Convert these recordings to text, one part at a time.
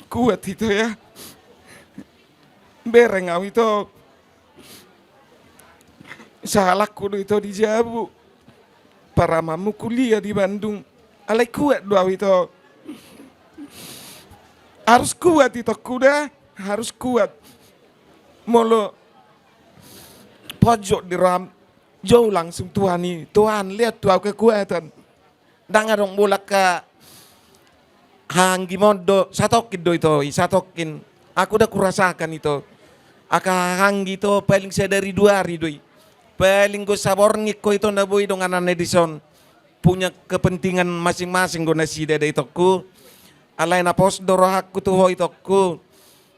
kuat itu ya. Bereng au itu salahku itu dijabu. Para mamu kuliah di Bandung. Alai kuat doa itu. Harus kuat itu kuda, harus kuat. Molo pojok di ram jauh langsung Tuhan ini. Tuhan lihat tuh kekuatan. Dang dong bolak ke hanggi modo satokin do itu, satokin. Aku udah kurasakan itu. Aka hanggi itu paling saya dari 2 hari doi. Paling gue saborngik ko itu nabui dong anak Edison. Punya kepentingan masing-masing gue nasi dada itu ku. Alai na pos doroh aku tuh itu ku.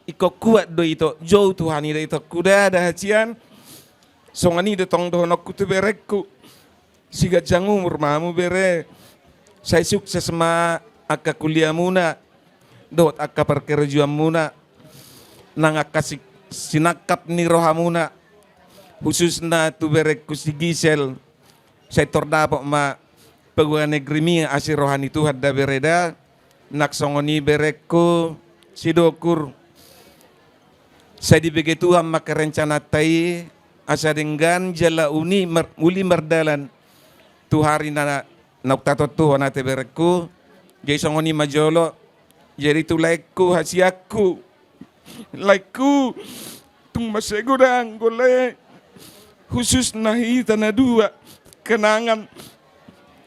Iko kuat do itu jauh Tuhan itu ku dah ada hacian. Songani de tong dohonok tu berekku. Siga jangumur mamu bere. Saya sukses sama aka kuliah muna. Dot aka perkerjaan muna. Nang aka sinakap ni rohamuna. Khususnya tu berekku si Gisel. Saya tordapok ma pegawai negeri mi asir rohani Tuhan da bereda. Nak songoni berekku si dokur. Saya dibagi Tuhan maka rencana tai asa dengan jala uli merdalan tu hari na tato Tuhan ate berekku. Jadi songoni majolo. Jadi tu laiku hasiaku. Laiku tung masegurang gole. Khusus nahi tanah 2 kenangan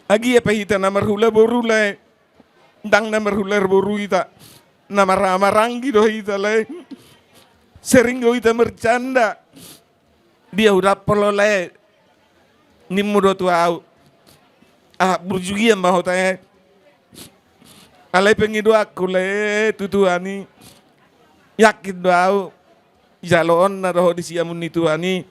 agi apa hita nama hula borule dang nama hula boru ita nama ramaranggi do hita le sering do hita bercanda dia udah perlu le nimu do tu au berjugi yang mau tanya alai pengidu aku le tutuani yakin do au jalon na do di siamun itu ani.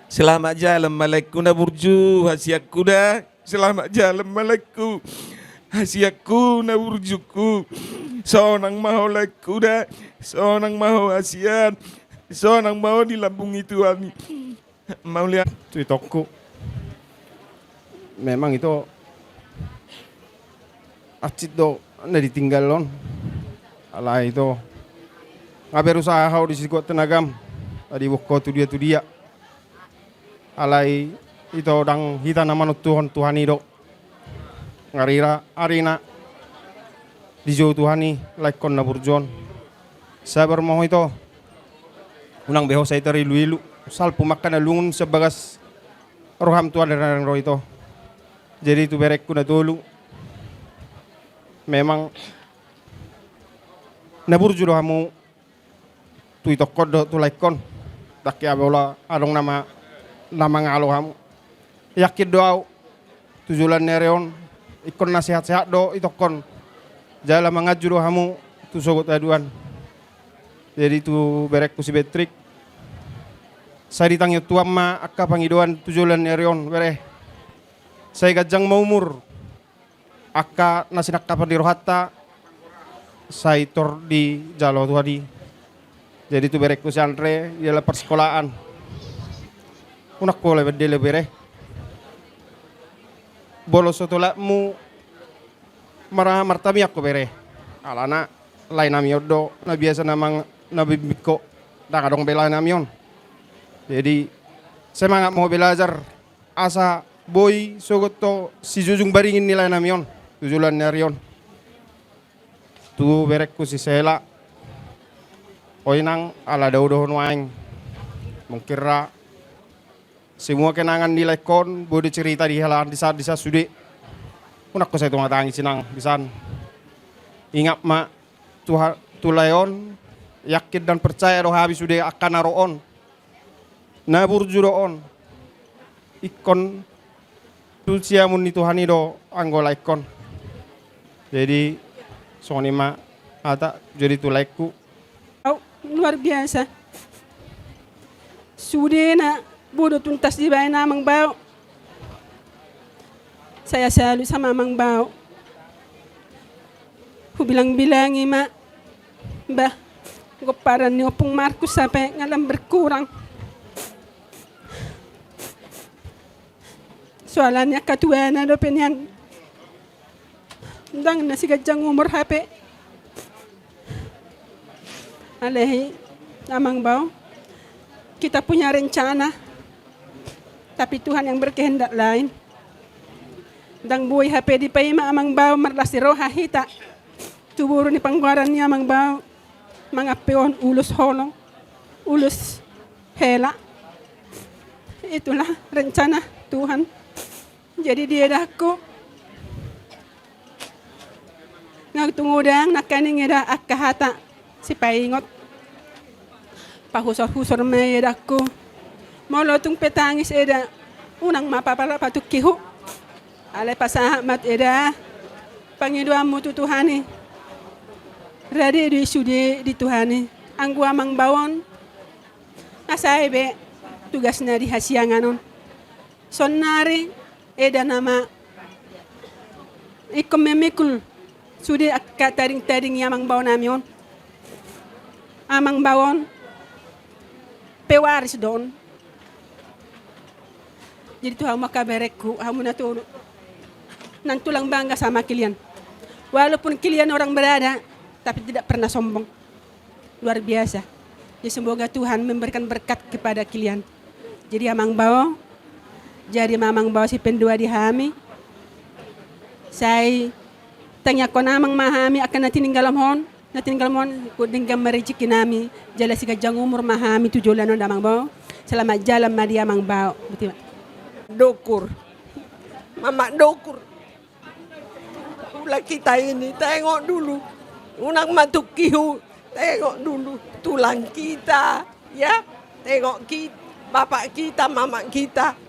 Selamat jalan malaiku na burju hasiaku dah. Selamat jalan malaiku hasiaku na burjuku. Sonang maho laiku dah. Sonang maho hasian. Sonang maho di lambung itu ani. Mau lihat tu toko. Memang itu acit do na ditinggal lon. Ala itu ngaber usaha di situ tenagam. Adi bukko tu dia. Alai itu dang hita nama Tuhan itu ngarira arina di jauh Tuhan ni laikon na burjon sabar mau itu unang beho saya teri luilu sal pumakan na lungun sebagas roham Tuhan dan roh itu jadi itu berekku na dulu memang na burjo hamu tu itu kodo tu laikon tak ya bola adong nama ngalo hamu yakin doa tujulan nereon ikon nasihat-sehat do itokon jala mangaju do hamu tu sogot aduan jadi tu berek ku si betrik saya ditangyo tuam ma akka pangidoan tujulan nereon bere saya gajang maumur akka nasinak kapan di rohata saya tor di jalo tuadi jadi tu berek ku si Andre ialah persekolahan unak ko lebe dele bere bolos sotola mu marah martami aku bere alana lain namion do na biasa namang nabibiko dakadong bela namion jadi semangat mau belajar asa boy sogot to si jujung baringin nilai namion tujulan narion tu berekku si sela oinang ala daudohon waing mungkira semua kenangan nilai kon boleh cerita di halaman di saat sudah unak ko saya tunga tangi sinang bisan ingat ma tulayon yakin dan percaya roh habis sudah akan naroon nabur juroon ikon tu siamun ni Tuhan do anggola ikon jadi soni ma ata jadi tulaiku luar biasa sudah na bodo tuntas di bahay namang bao. Saya selalu sama Mang Bao. Hubilang-bilangi ma. Bah, guparan ni Opong Marcos sampai ngalam berkurang. Soalannya katuana do penyan. Dang na si gajang umur HP. Alehi, Amang Bao, kita punya rencana, tapi Tuhan yang berkehendak lain. Dang buhay HP di paima Amang Bao marlasi roha hita. Tuburo ni pangwaran niya Amang Bao, mga peon ulus holong, ulus hela. Itulah rencana Tuhan. Jadi dia dahku ngagtungudang nakaning ida akahata si paingot. Pahusor-husor may dahku. Molotong petangis ida unang mapapala patukihu. Alay pasahamat ida Panginoon mo tutuhani. Radi di sudi dituhani. Ang guamang bawon asaibe tugas na di hasianganon. Sonnari eda nama ikomemikul sudi akka taring-taring yamang bawon namion. Amang bawon pewaris doon. Jadi Tuhan makaberekku, hamu na tulo. Nang tulang bangga sama kalian. Walaupun kalian orang berada, tapi tidak pernah sombong. Luar biasa. Jadi semoga Tuhan memberikan berkat kepada kalian. Jadi Amang Bao, jadi Mamang Bao si pendua dihami. Saya tanya ko namang mahami akan natininggalam hon. Natininggalam hon, kuding gamariciki nami. Jala si kajang umur mahami tujulan on Amang Bao. Selamat jalan madi Amang Bao. Betul. Dokur. Mama dokur. Ulah kita ini, tengok dulu. Unang matukihu, tengok dulu. Tulang kita, ya. Tengok kita, bapak kita, mama kita.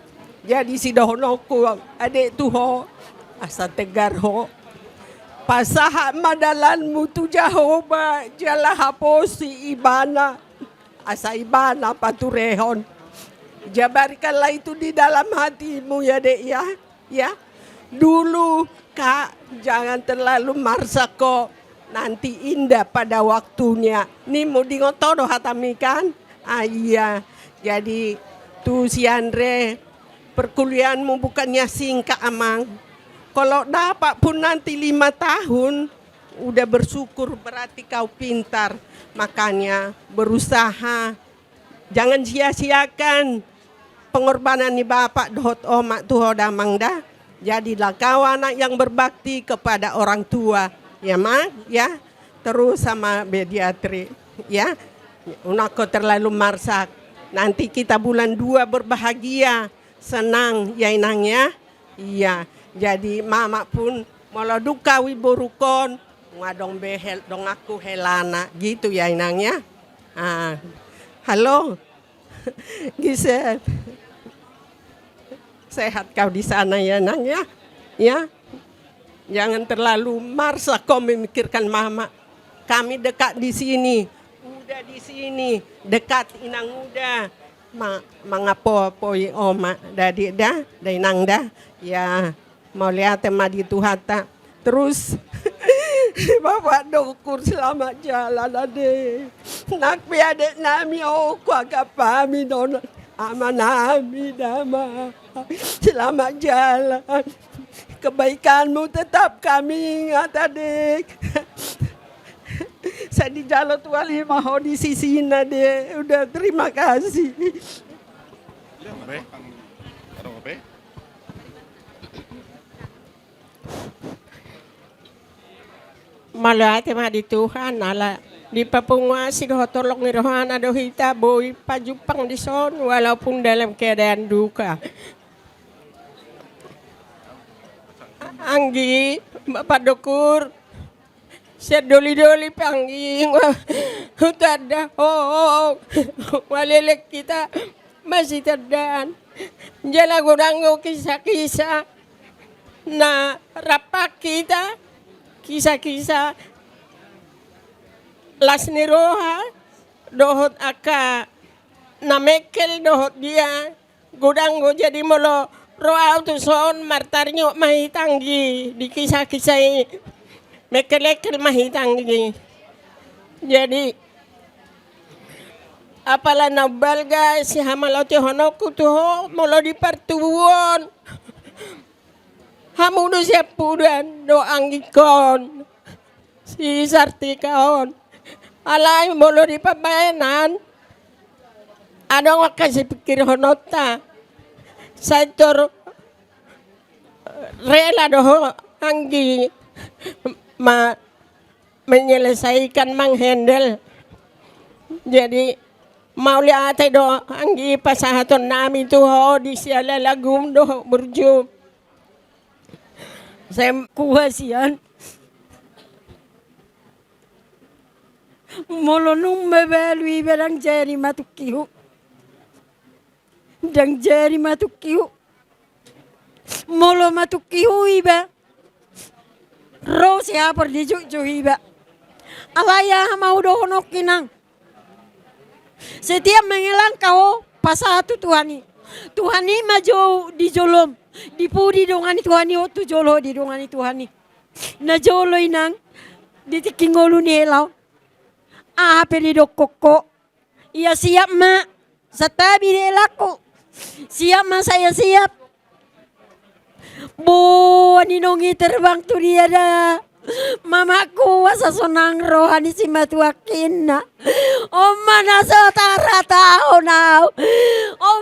Jadi si dohonoku, adik tuho, asa tegar ho. Pasaha madalanmu tu Jahoba, jala haposi ibana. Asa ibana paturehon. Jabarkanlah itu di dalam hatimu ya dek ya. Ya. Dulu Kak, jangan terlalu marsako. Nanti indah pada waktunya. Nih mau di ngotodo hatami kan? Ah iya. Jadi tuh si Andre, perkuliahanmu bukannya singkat Amang. Kalau dapat pun nanti 5 tahun, udah bersyukur berarti kau pintar. Makanya berusaha. Jangan sia-siakan pengorbanan ni bapak dohot omak tuho damang dah. Jadilah kau anak yang berbakti kepada orang tua. Ya Mak, ya. Terus sama pediatri, ya. Unako terlalu marsak. Nanti kita bulan 2 berbahagia. Senang ya Inang ya. Iya. Jadi mama pun malah duka wiborukon. Ngadong behel dong aku helana. Gitu ya Inang ya. Ah. Halo. Gisel. Sehat kau di sana ya Nang ya. Ya. Jangan terlalu marsa kau memikirkan mama. Kami dekat di sini. Udah di sini. Dekat Inang udah. Mangapo-poi oma. Dadi dah. Da Inang dah. Ya. Mau lihat tema di Tuhata. Terus. Bapak dokur selamat jalan adek. Nak piadek nami aku agak pahami don. Amanami dama. Selamat jalan. Kebaikanmu tetap kami ingat adik. Saya di jalan tua 5 di sisi dek. Udah terima kasih. Malati ma di Tuhan ala di papungwasi do tolong ni rohana do hita boy pajupang di son walaupun dalam keadaan duka. Anggi Bapak Dokur siya doli-doli pangging hutada walilek kita masih terdaan jala gudanggo kisah-kisah na rapak kita kisah-kisah las niroha dohot aka namekel dohot dia gudanggo jadi molo roa tu son martarnyo mahitanggi di kisah-kisah mekel-ekel mahitanggi jadi apala nabalga si hamaloti honoku tuho molo di partuwon hamudu siapudan doang ikon si sartikaon Alay molo di pabayanan. Ano nga kasi pikir honota. Sa ito rela doho anggi menyelesaikan menghandle. Jadi mauli ate do anggi pasahaton nami tuho di siala lagum do burju. Saya kuha siyan. Molo nung mabelu iberang jeri matukihu. Dang jeri matukihu. Molo matukihu iba. Ro siya por di juju iba. Alaya mau dohonok kinang. Setiap mengilang kau pasatu Tuhani. Tuhani maju di jolom. Dipudi dongani Tuhani otu jolo di dongani Tuhani. Na jolo inang ditikingolu ni elaw. Pelidok koko. Ia siap mak. Satabi di elako. Siap mak saya siap. Bu ninongi terbang tu dia dah. Mamaku wasa sonang rohani si matuakin na. Mana sotara tahu now.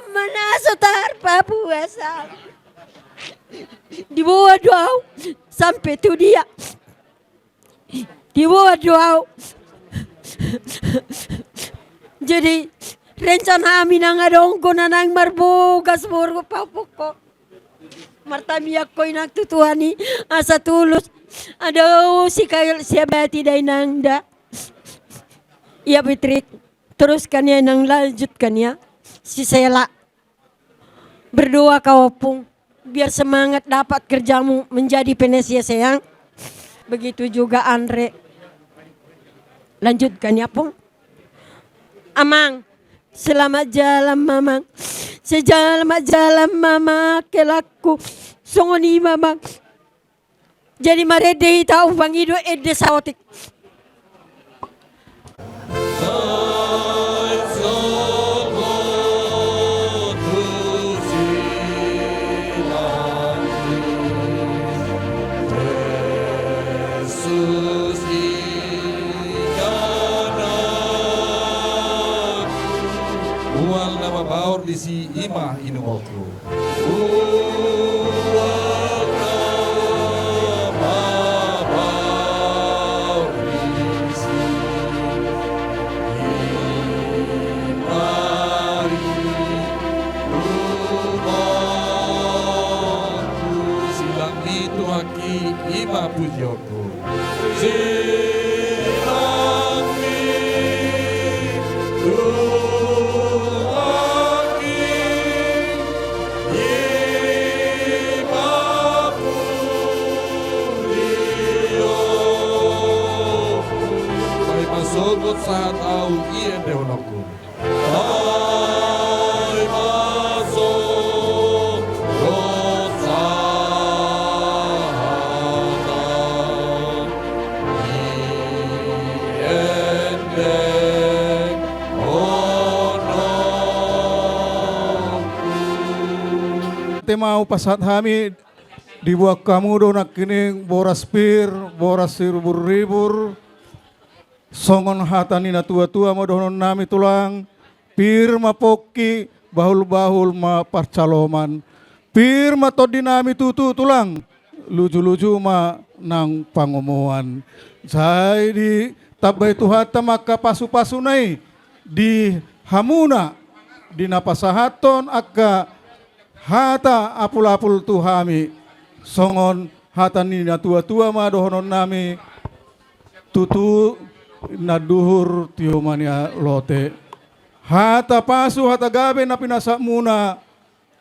Mana sotar papuasa. Di bawah doa sampai tu dia. Di bawah doa. Jadi rencana amin ang adongko na nang marbugas burgo papuko. Martamiyak ko inagtutuhani asa tulus. Aduh si kaya siya bati day nangda. Iya bitrik. Terus kanya nang lanjut kanya. Si Sela. Berdoa kau pung. Biar semangat dapat kerjamu menjadi PNS ya sayang. Begitu juga Andre. Lanjutkan ya pung. Amang. Selamat jalan mamang. Selamat jalan mama kelaku. Songoni mamang. Jadi marede tahu bangido ede saotik. Uang nama baur di si ima inumoku. Silang itu haki ima pujoku. Sogot saat au iya deonoku. Ay masuk dosa iendek onoku. Temau pasat hami dibuat kamu donak kini boras pir, boras ribur-ribur. Songon hatani na tua-tua madonon nami tulang pir mapoki bahul-bahul ma parcaloman pir matodi nami tutu tulang luju-luju ma nang pangomoan sai di tabay tuhata maka pasu-pasu nai di hamuna di napasahaton akka hata apul-apul tuhami songon hatani na tua-tua madonon nami tutu naduhur tiumania lote hata pasu hata gabe na pinasa muna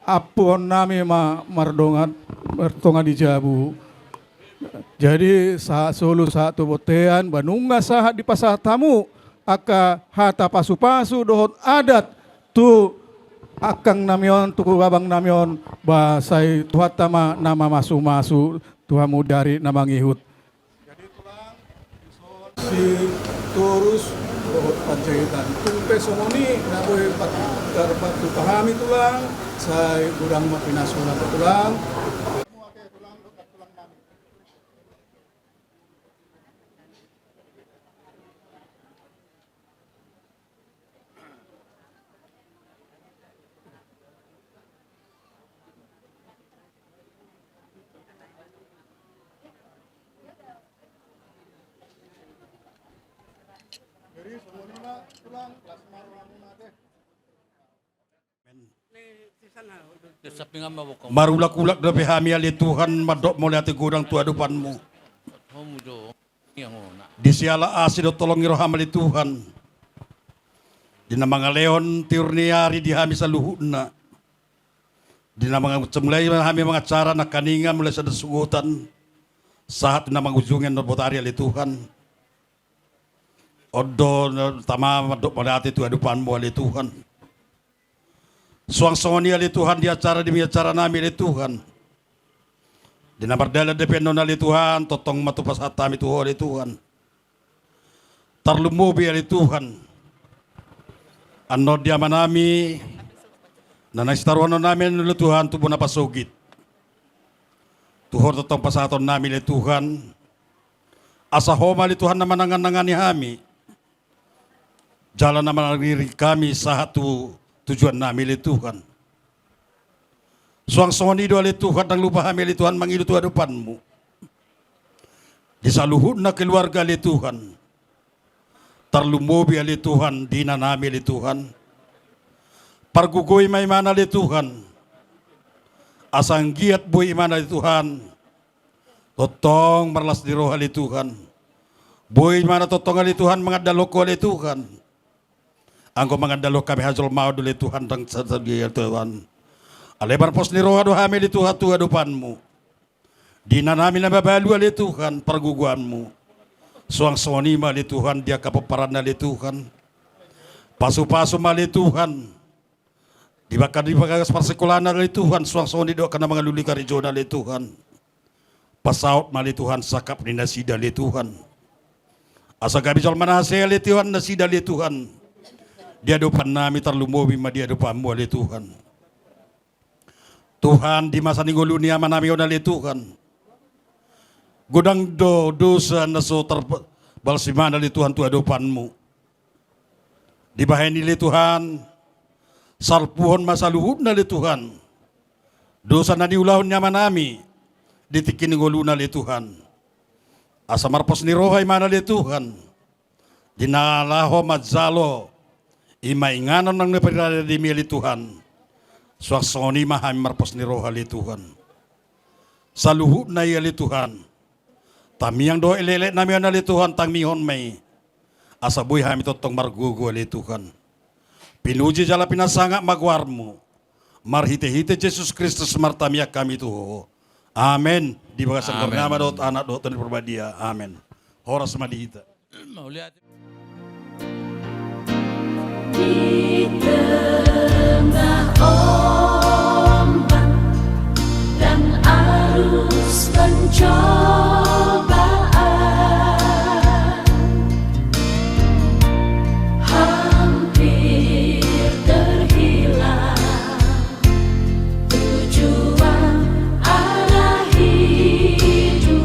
apon nami mardongat mertonga di jabu jadi saat solo saat botean banunga sahat di pasar tamu aka hata pasu-pasu dohot adat tu akang namion tuku babang namion basai tuhatama nama masu-masu tuhamu dari nama ngihut si turus panjaitan tumpe somoni naboy patu pahami tulang saya kurang mapinasuna tulang Marulak-ulak na pihami ali Tuhan, madok mo lati gudang tuadupan mo. Di siala asido tolong iroham ali Tuhan. Di na mga leon tiurniyari di hami sa luhud na. Di na mga semulay hami mga cara na kaninga mula sa dasugutan. Sahat na mga ujungin na botari ali Tuhan. Odo tama madok mo lati tuadupan mo ali Tuhan. Suang-suang ali Tuhan di acara nami ali Tuhan. Di na berdala dependo ali Tuhan, totong matupas hatami Tuhan ali Tuhan. Tarlumubi ali Tuhan. Ano dia manami, na naistarwano namin ali Tuhan, tubo na pasugit. Tuhor totong pasaton namin ali Tuhan. Asa homa ali Tuhan naman nangan ni hami. Jalan naman kami sa hatu tujuan namin ali Tuhan. Suang-suang nido ali Tuhan ang lupa kami ali Tuhan mangilu Tuhan depanmu. Di saluhud na keluarga ali Tuhan. Tarlumubi ali Tuhan di na namin ali Tuhan. Pargugoy may mana ali Tuhan. Asang giat buhay mana ali Tuhan. Totong marlas di roh ali Tuhan. Buhay mana totong ali Tuhan mga daloko ali Tuhan. Angko mangandalo kami hajol mau dulu Tuhan dan sedia Tuhan. Alebar pos ni roha doha meli Tuhan Tuhan depanmu. Dina nami na babalu ali Tuhan perguguanmu. Suang soni mali Tuhan dia kapaparan ali Tuhan. Pasu-pasu mali Tuhan. Dibakar persekolahan ali Tuhan. Suang soni do kana mangaluli karijona ali Tuhan. Pasaut mali Tuhan sakap ni nasida ali Tuhan. Asa gabi jol manase ali Tuhan nasida ali Tuhan. Dia depan nami terlumubi ma dia depanmu ali Tuhan. Tuhan di masa ninggulu ni ama nami onali Tuhan. Gudang dosa naso terbalsiman ali Tuhan tu depanmu. Di bahani ali Tuhan. Salpuhon masa luhud nali Tuhan. Dosa na diulahon nyama nami. Ditikin ninggulu nali Tuhan. Asa marpos ni rohay manali Tuhan. Dinalaho madzalo. Imainganan ng naparada di mili Tuhan. Suaksoni mahami marpos ni roh ali Tuhan. Sa luhud na ali Tuhan. Tamiyang do ilele nami ali Tuhan tang mihon may. Asabuy hami totong margugu ali Tuhan. Pinuji jala pinasanga magwarmo. Marhite-hite Jesus Kristus martamiak kami tuho. Amen. Di bagasan bernama dot anak dot dan perbadia. Amen. Horas madihita. Di tengah ombak dan arus pencobaan, hampir terhilang tujuan arah hidupku.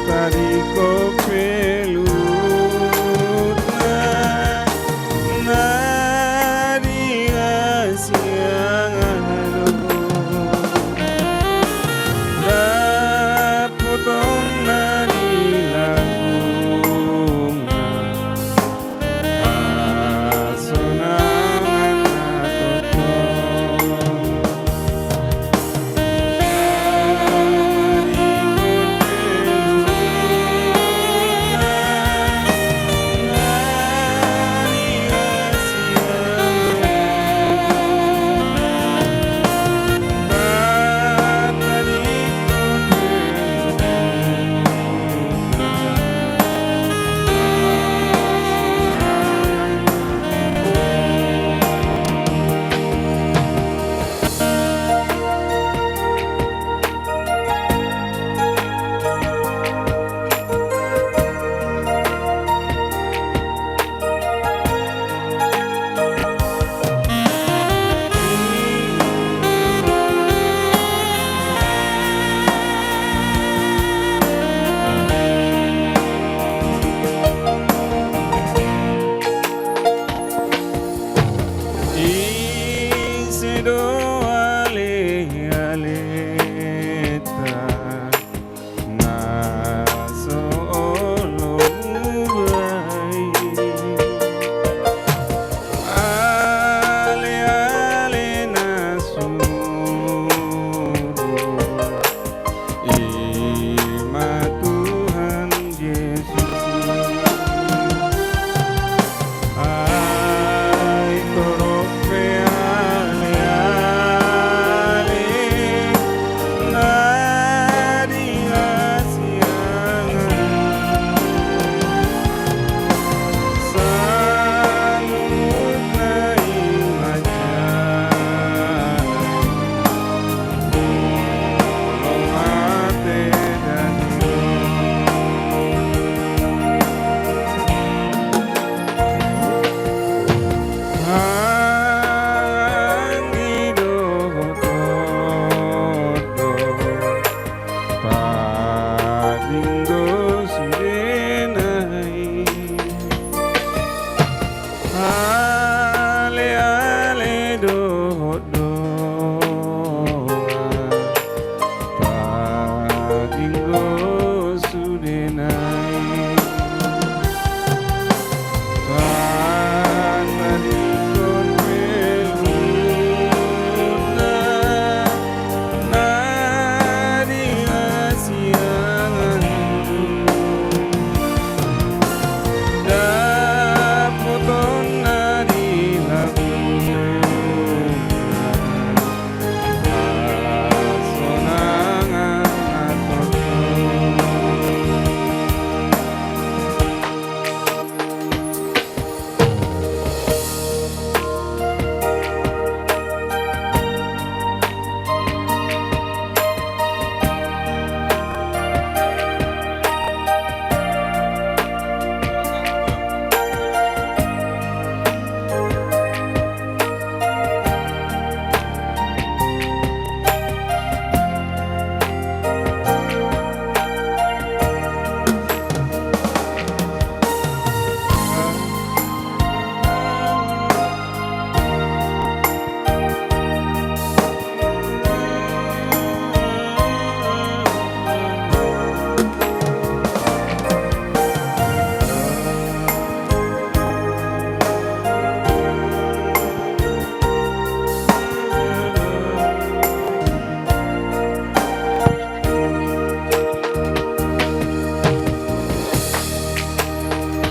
tadi kopelut na di asiangan dapotong na di lagungan asunangan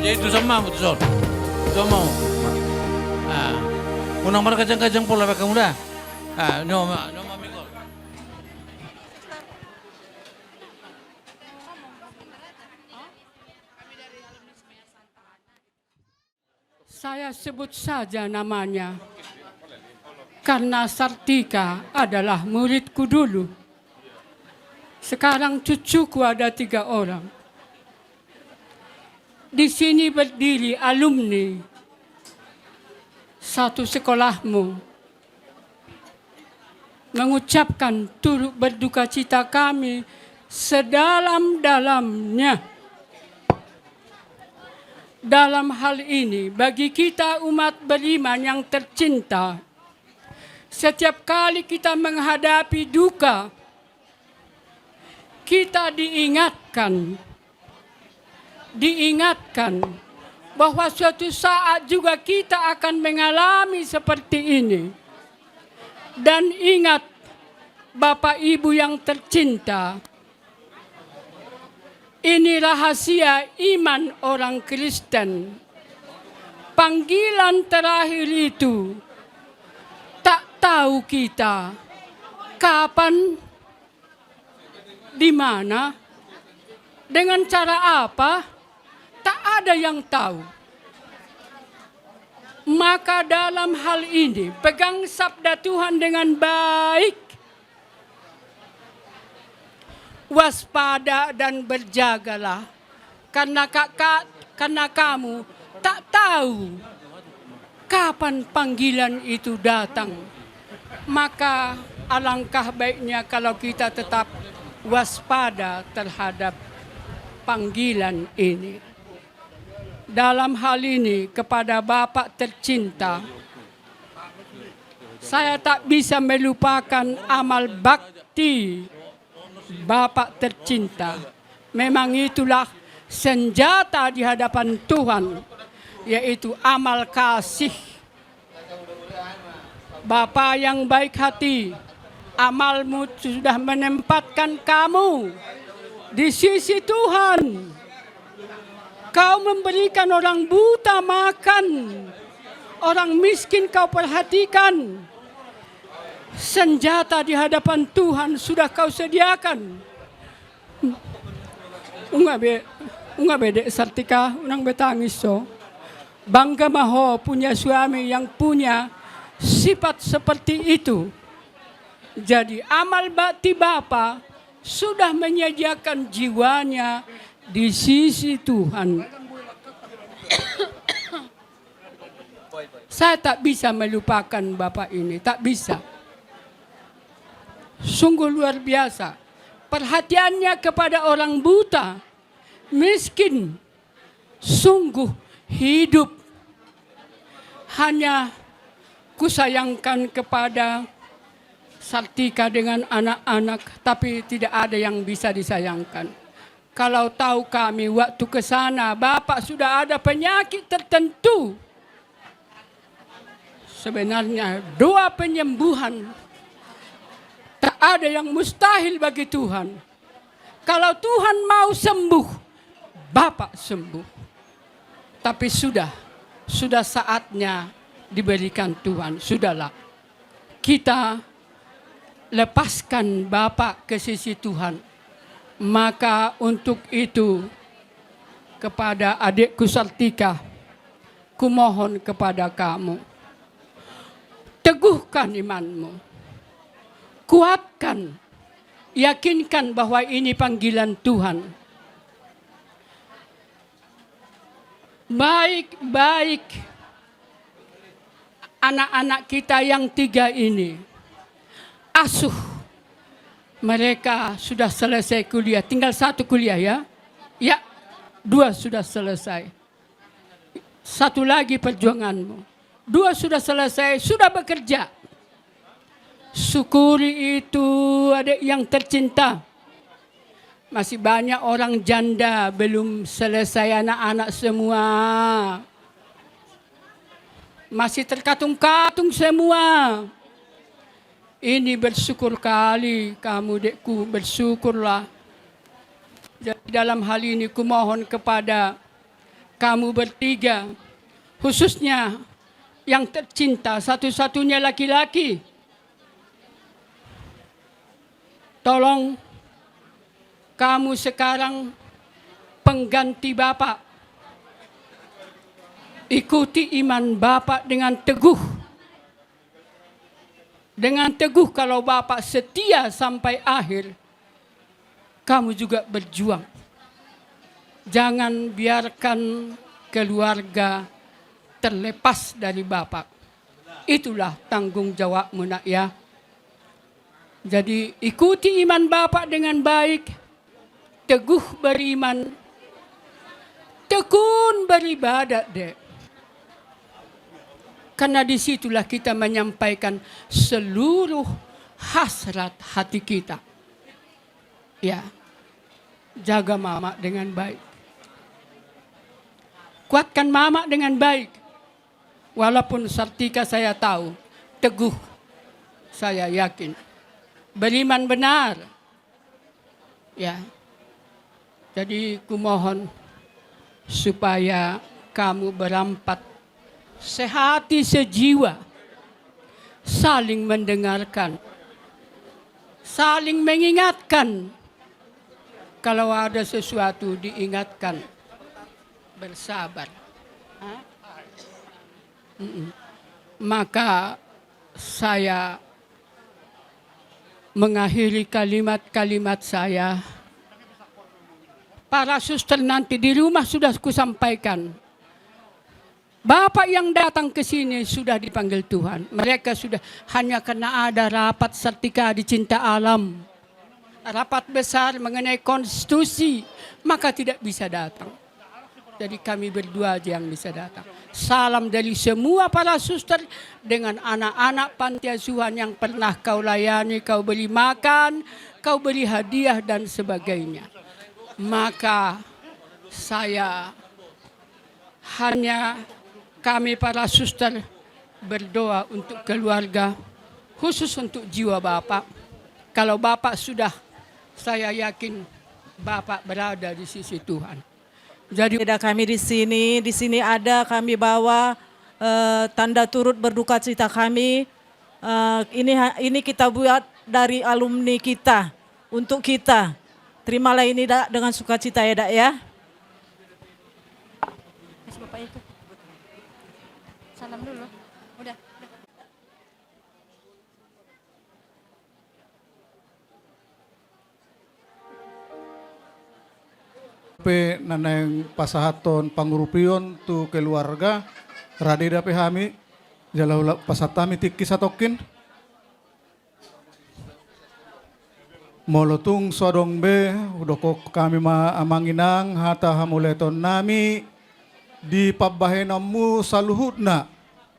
Itu sama mo Sol. Sama mo. Unang markajang-kajang pula kamu dah. No mamikol. Saya sebut saja namanya. Karena Sartika adalah muridku dulu. Sekarang cucuku ada 3 orang. Di sini berdiri alumni satu sekolahmu mengucapkan turut berduka cita kami sedalam-dalamnya. Dalam hal ini, bagi kita umat beriman yang tercinta, setiap kali kita menghadapi duka, kita diingatkan bahwa suatu saat juga kita akan mengalami seperti ini. Dan ingat, Bapak Ibu yang tercinta, ini rahasia iman orang Kristen. Panggilan terakhir itu tak tahu kita kapan, di mana, dengan cara apa, tak ada yang tahu. Maka dalam hal ini, pegang sabda Tuhan dengan baik, waspada dan berjagalah, karena kamu tak tahu kapan panggilan itu datang. Maka alangkah baiknya kalau kita tetap waspada terhadap panggilan ini. Dalam hal ini kepada Bapak tercinta, saya tak bisa melupakan amal bakti Bapak tercinta. Memang itulah senjata di hadapan Tuhan, yaitu amal kasih. Bapak yang baik hati, amalmu sudah menempatkan kamu di sisi Tuhan. Kau memberikan orang buta makan, orang miskin kau perhatikan. Senjata di hadapan Tuhan sudah kau sediakan. Unga bede sartika unang betangis so. Bangga maho punya suami yang punya sifat seperti itu. Jadi amal bakti Bapa sudah menyediakan jiwanya di sisi Tuhan. Saya tak bisa melupakan Bapak ini, tak bisa. Sungguh luar biasa. Perhatiannya kepada orang buta, miskin, sungguh hidup. Hanya kusayangkan kepada Sartika dengan anak-anak, tapi tidak ada yang bisa disayangkan. Kalau tahu kami waktu ke sana, Bapak sudah ada penyakit tertentu. Sebenarnya doa penyembuhan tak ada yang mustahil bagi Tuhan. Kalau Tuhan mau sembuh, Bapak sembuh. Tapi sudah saatnya diberikan Tuhan. Sudahlah, kita lepaskan Bapak ke sisi Tuhan. Maka untuk itu kepada adikku Sartika, kumohon kepada kamu, teguhkan imanmu, kuatkan, yakinkan bahwa ini panggilan Tuhan. Baik-baik anak-anak kita yang 3 ini, asuh. Mereka sudah selesai kuliah, tinggal 1 kuliah ya. Ya, 2 sudah selesai. 1 lagi perjuanganmu. 2 sudah selesai, sudah bekerja. Syukuri itu adik yang tercinta. Masih banyak orang janda belum selesai anak-anak semua. Masih terkatung-katung semua. Ini bersyukur kali kamu dekku, bersyukurlah. Jadi dalam hal ini kumohon kepada kamu bertiga, khususnya yang tercinta, satu-satunya laki-laki. Tolong kamu sekarang pengganti Bapak. Ikuti iman Bapak dengan teguh. Dengan teguh kalau Bapak setia sampai akhir, kamu juga berjuang. Jangan biarkan keluarga terlepas dari Bapak. Itulah tanggung jawabmu nak ya. Jadi ikuti iman Bapak dengan baik. teguh beriman, tekun beribadat dek. Karena disitulah kita menyampaikan seluruh hasrat hati kita. Ya, jaga mama dengan baik. Kuatkan mama dengan baik. Walaupun Sartika saya tahu, teguh, saya yakin. Beriman benar. Ya, jadi kumohon supaya kamu berampat sehati sejiwa, saling mendengarkan, saling mengingatkan. Kalau ada sesuatu diingatkan, bersabar. Maka saya mengakhiri kalimat-kalimat saya. Para suster nanti di rumah sudah kusampaikan. Bapak yang datang ke sini sudah dipanggil Tuhan. Mereka sudah hanya karena ada rapat Sartika di Cinta Alam. Rapat besar mengenai konstitusi. Maka tidak bisa datang. Jadi kami berdua aja yang bisa datang. Salam dari semua para suster dengan anak-anak panti asuhan yang pernah kau layani, kau beri makan, kau beri hadiah dan sebagainya. Maka saya hanya kami para suster berdoa untuk keluarga, khusus untuk jiwa Bapak. Kalau Bapak sudah, saya yakin Bapak berada di sisi Tuhan. Jadi ada kami di sini ada kami bawa tanda turut berduka cita kami. Ini kita buat dari alumni kita untuk kita. Terimalah ini Dak dengan sukacita ya Dak ya. Bapak ikut. Salam dulu. Udah. Naneng pasahaton pangurupion tu keluarga radi dape hami jalau pasatami tiki satokin molotung sodong be udoko kami ma amanginang hata hamuleton nami di pabahenamu saluhutna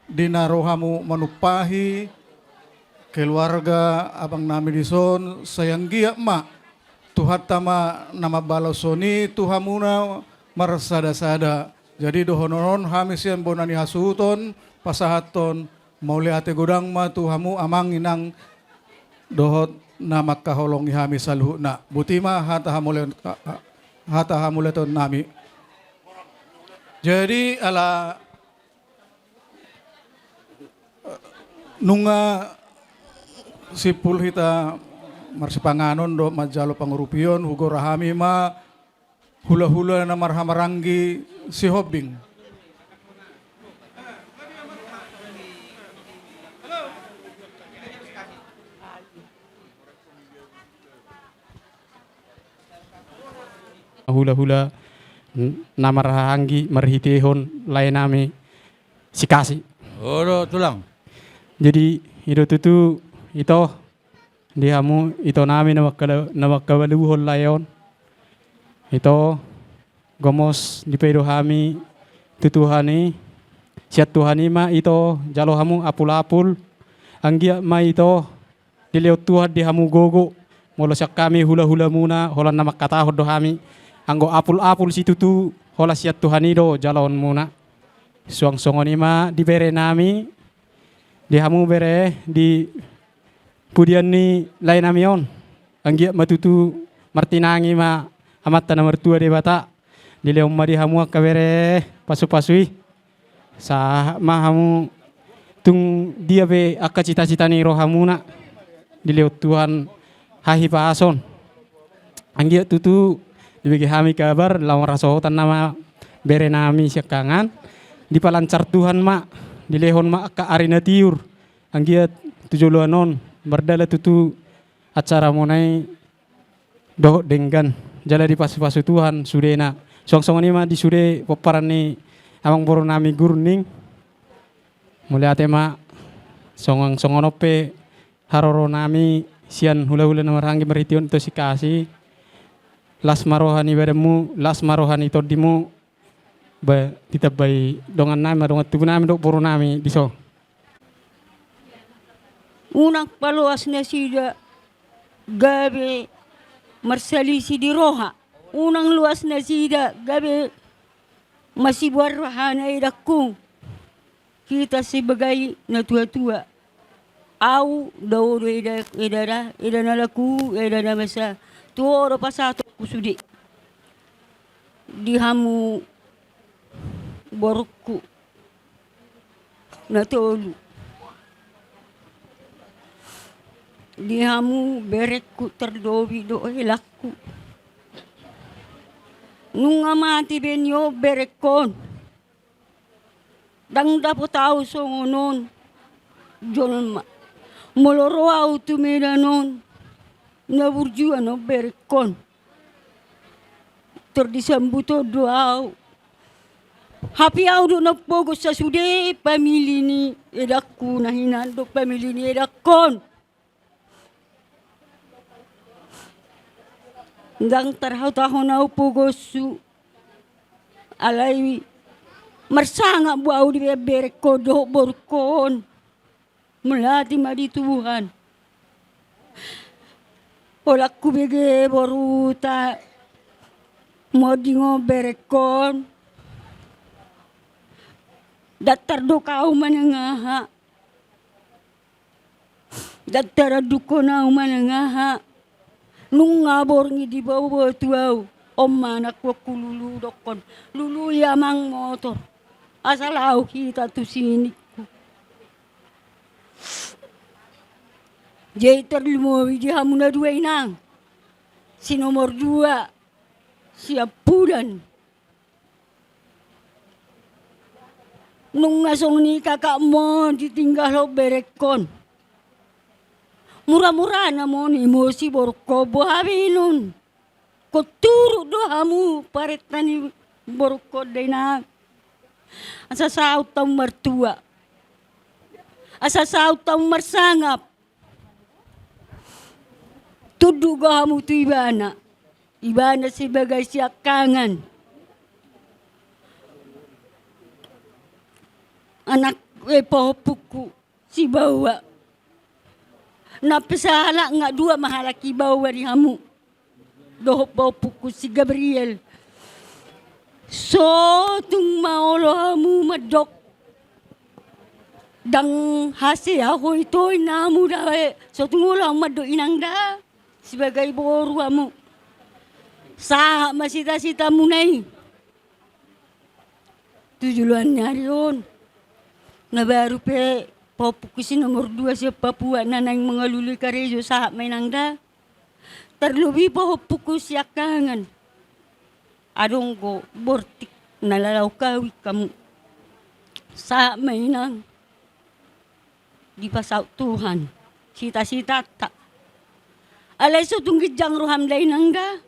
dinarohamu manupahi keluarga abang nami dison sayang giyak ma Tuhan tama nama balosoni Tuhamuna marsada-sada. Jadi dohononon hamisian bonani hasuton pasahaton mauliate godang ma Tuhamu amang inang dohot nama kaholongi hami saluhna. Butima hata hamuleton nami. Jadi ala nunga sipul hita marsipanganon do majalo pangurupion hugo rahami ma hula-hula na marhamaranggi si hobing. Hula-hula na marhanggi marhitihon lain nami sikasi. Oro tulang. Jadi itu tutu itu dihamu ito namin na makawaluhon layon. Ito gomos di pedo hami tutuhani siat tuhani ma ito jalo hamu apul-apul anggia ma ito dileot tuhan di hamu gogo molo siak kami hula-hula muna holan na makatahod do hami anggo apul-apul si tutu hola siat tuhani do jalon muna suang-songoni ma di bere nami di hamu bere di pudian ni lain amion anggia matutu martinangi ma amat tanah mertua de bata di leong mari hamu kabere pasu-pasui sa ma hamu tung dia be akka cita-cita ni rohamuna di leot Tuhan hahi paason anggia tutu dibagi hami kabar lawan rasohotan nama bere nami siakangan di palancar Tuhan ma di lehon ma akka arina tiur anggia tujuluanon berdala tutu acara monai doh denggan jala di pasu-pasu Tuhan sudena song-song ini mah di sude paparan ni amang boro nami gurning mulai ate ma songonope haroro nami sian hula-hula na maranggi marition to sikasi las marohani badamu las marohani todimu ba tita bay dongan nami dongan tubu nami dok boro nami diso. Unang paluas na sida gabi marsalisi di roha. Unang luas na sida gabi masibarhana idakku. Kita sebagai na tua-tua. Au daw idana laku idana masa tuoro pasato kusudi. Dihamu borku na tolu. Dihamu berekku terdobi do hilakku. Nung amati benyo berekon. Dang dapat tahu songonon. Jolma. Moloro au tumira non. Naburjua no berekon. Terdisambuto doau. Happy au do nagpogos sa sude pamili ni edakku na hinando pamili ni edakon. Dang tarhaw-taho na upugosu alay marsanga buaw di beberek ko do borkon mulati madituhan olak kubege boruta modingo berekon datar do kau manangaha datar duko na manangaha nung ngabor ngi di bawah tuaw om anak ko kululu dokon lulu yamang motor asal au kita tu sini jay terlimo di hamuna dua inang si nomor 2 siap pudan nung ngasong ni kakak mo ditinggal lo berekon murah-murah namun emosi borko bohabinun ko turu do hamu paret tani borko dena asa saut tau mertua asa saut tau mersangap tudu go hamu tu ibana sebagai siakangan anak epopuku si bawa na pesala nga 2 mahalaki bawa di hamu dohop bawa puku si Gabriel so tung maolo hamu madok dang hasi ako ito inamu dawe so tung ulang mado inang da sebagai boru hamu saha masita-sita munay tujuan nyari yun na baru pe popukusi nomor 2 si Papua nanang mengaluli karejo sahak mainangda. Terlebih popukus yakangan. Adong ko bortik nalalaw kawi kamu. Sahak mainang. Di pasaw Tuhan. Sita-sita tak. Alay so tunggijang roham day nangda.